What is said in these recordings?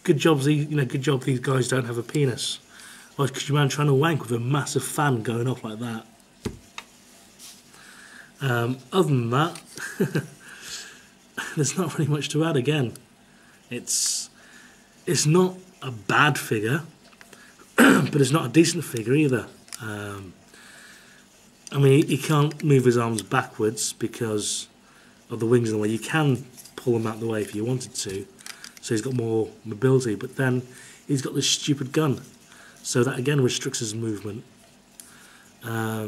good job these guys don't have a penis. Or could you imagine trying to wank with a massive fan going off like that? Other than that, there's not really much to add. Again, it's not a bad figure, but it's not a decent figure either. I mean, he can't move his arms backwards because of the wings in the way. You can pull them out of the way if you wanted to, so he's got more mobility, but then he's got this stupid gun, so that again restricts his movement. I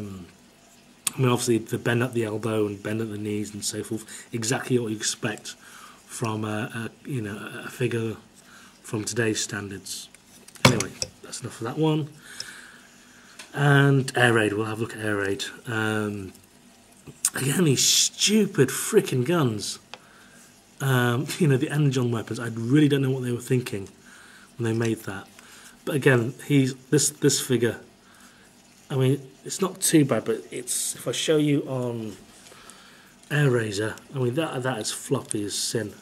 mean, obviously the bend at the elbow and bend at the knees and so forth, exactly what you expect from a figure from today's standards. Anyway, that's enough of that one. And air raid, we'll have a look at air raid. Again, these stupid freaking guns. The energon weapons. I really don't know what they were thinking when they made that. But again, this figure. I mean, it's not too bad, but it's, if I show you on Air Razor, I mean that is floppy as sin.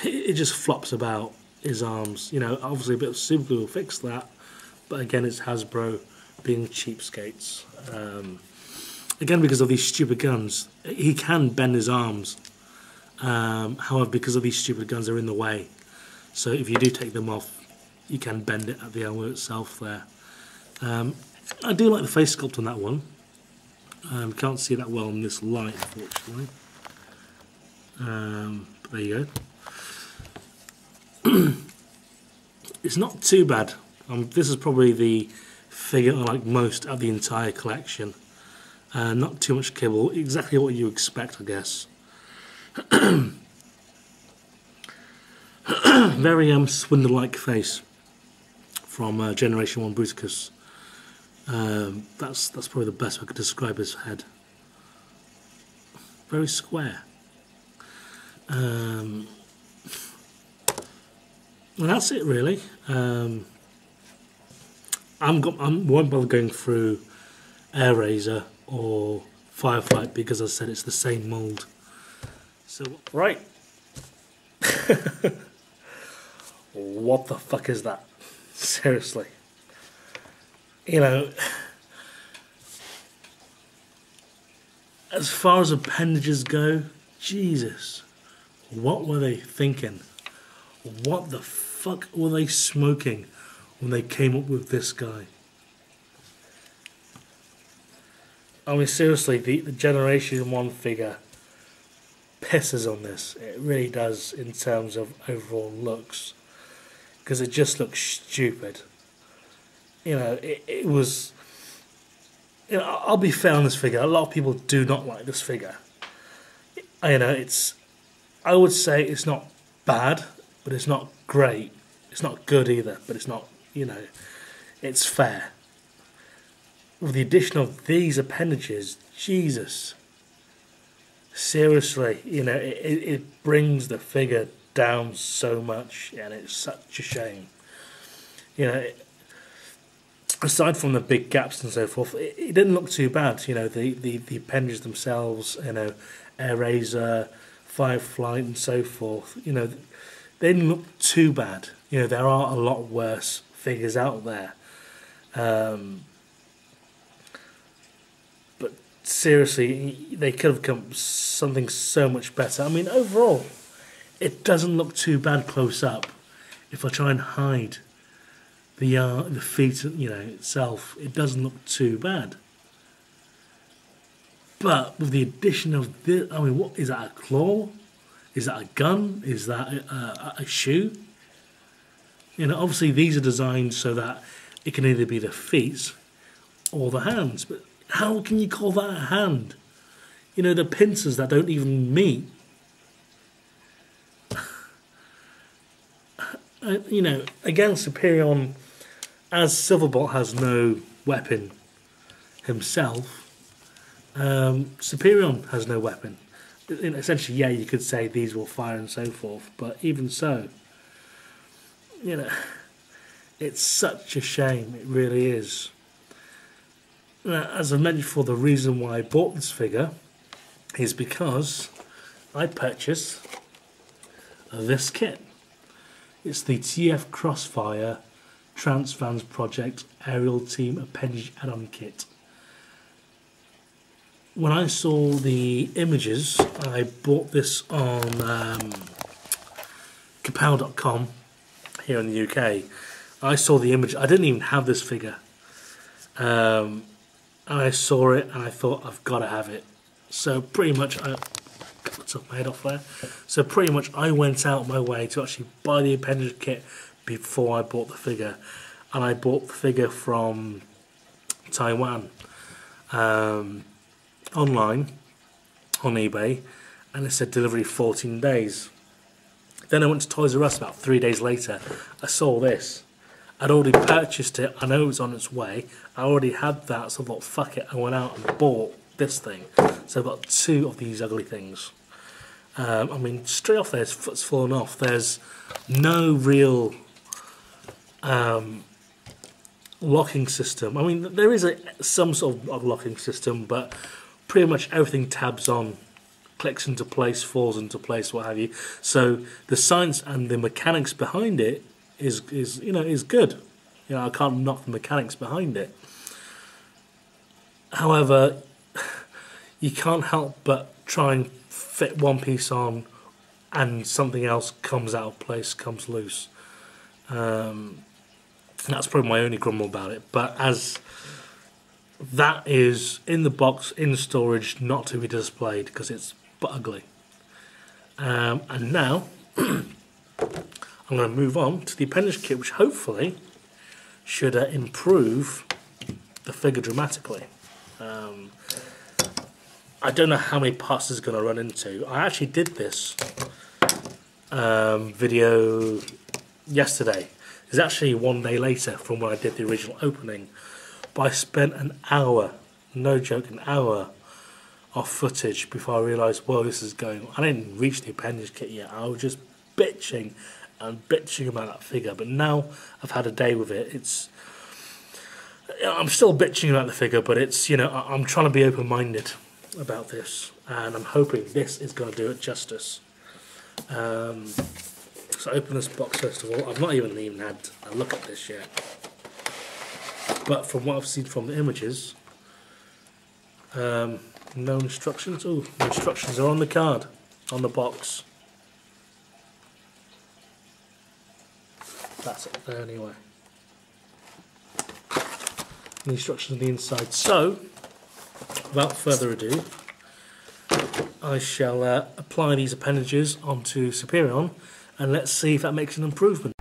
It just flops about his arms. Obviously a bit of super glue will fix that, but again, it's Hasbro being cheapskates. Again, because of these stupid guns, he can bend his arms. However, because of these stupid guns, they're in the way. So if you do take them off, you can bend it at the elbow itself there. I do like the face sculpt on that one. Can't see that well in this light, unfortunately. But there you go. It's not too bad. This is probably the figure I like most of the entire collection. Not too much kibble, exactly what you expect, I guess. Very Swindle-like face from Generation 1 Bruticus. That's probably the best I could describe his head. Very square. And that's it really. I won't bother going through Air Razor or Firefly because I said it's the same mould. So right. What the fuck is that? Seriously. As far as appendages go, Jesus, what were they thinking? What the fuck were they smoking when they came up with this guy? I mean, seriously, the Generation 1 figure pisses on this. It really does in terms of overall looks. Because it just looks stupid. It was... I'll be fair on this figure. A lot of people do not like this figure. I would say it's not bad, but it's not great. It's not good either, but it's not, it's fair. With the addition of these appendages, Jesus. Seriously, it brings the figure down so much, and it's such a shame. Aside from the big gaps and so forth, it didn't look too bad. The appendages themselves, Air Razor, Firefly, and so forth. They didn't look too bad. There are a lot worse figures out there. But seriously, they could have come up with something so much better. I mean, overall, it doesn't look too bad close up. If I try and hide the feet, itself, it doesn't look too bad. But with the addition of this, I mean, what is that? A claw? Is that a gun? Is that a shoe? Obviously these are designed so that it can either be the feet or the hands. But how can you call that a hand? The pincers that don't even meet. Again, Superion, as Silverbolt has no weapon himself, Superion has no weapon. Essentially, yeah, you could say these will fire and so forth, but even so, it's such a shame, it really is. Now, as I mentioned before, the reason why I bought this figure is because I purchased this kit. It's the TF Crossfire Transvans Project Aerial Team Appendage Add-on Kit. When I saw the images, I bought this on kapow.com here in the UK. I saw the image. I didn't even have this figure. And I saw it and I thought, I've got to have it. So pretty much, I took my head off there. So pretty much I went out my way to actually buy the appendage kit before I bought the figure. And I bought the figure from Taiwan online on eBay, and it said delivery 14 days. Then I went to Toys R Us about 3 days later. I saw this. I'd already purchased it. I know it was on its way. I already had that, so I thought, fuck it. I went out and bought this thing. So I've got 2 of these ugly things. I mean, straight off there, his foot's fallen off. There's no real locking system. I mean, there is some sort of locking system, but pretty much everything tabs on, clicks into place, falls into place, what have you. So the science and the mechanics behind it is good. You know, I can't knock the mechanics behind it. However, you can't help but try and fit one piece on, and something else comes out of place, comes loose. That's probably my only grumble about it. But as that is in the box, in storage, not to be displayed because it's but ugly. And now I'm going to move on to the appendage kit, which hopefully should improve the figure dramatically. I don't know how many parts this is going to run into. I actually did this video yesterday. It's actually 1 day later from when I did the original opening. But I spent an hour, no joke, an hour of footage before I realised, well, this is going on. I didn't reach the appendage kit yet. I was just bitching and bitching about that figure. But now I've had a day with it. I'm still bitching about the figure, but it's, I'm trying to be open-minded about this, and I'm hoping this is going to do it justice. So open this box first of all. I've not even had a look at this yet, but from what I've seen from the images, no instructions. Oh, the instructions are on the card, on the box. That's it there anyway. The instructions on the inside. So, without further ado, I shall apply these appendages onto Superion, and let's see if that makes an improvement.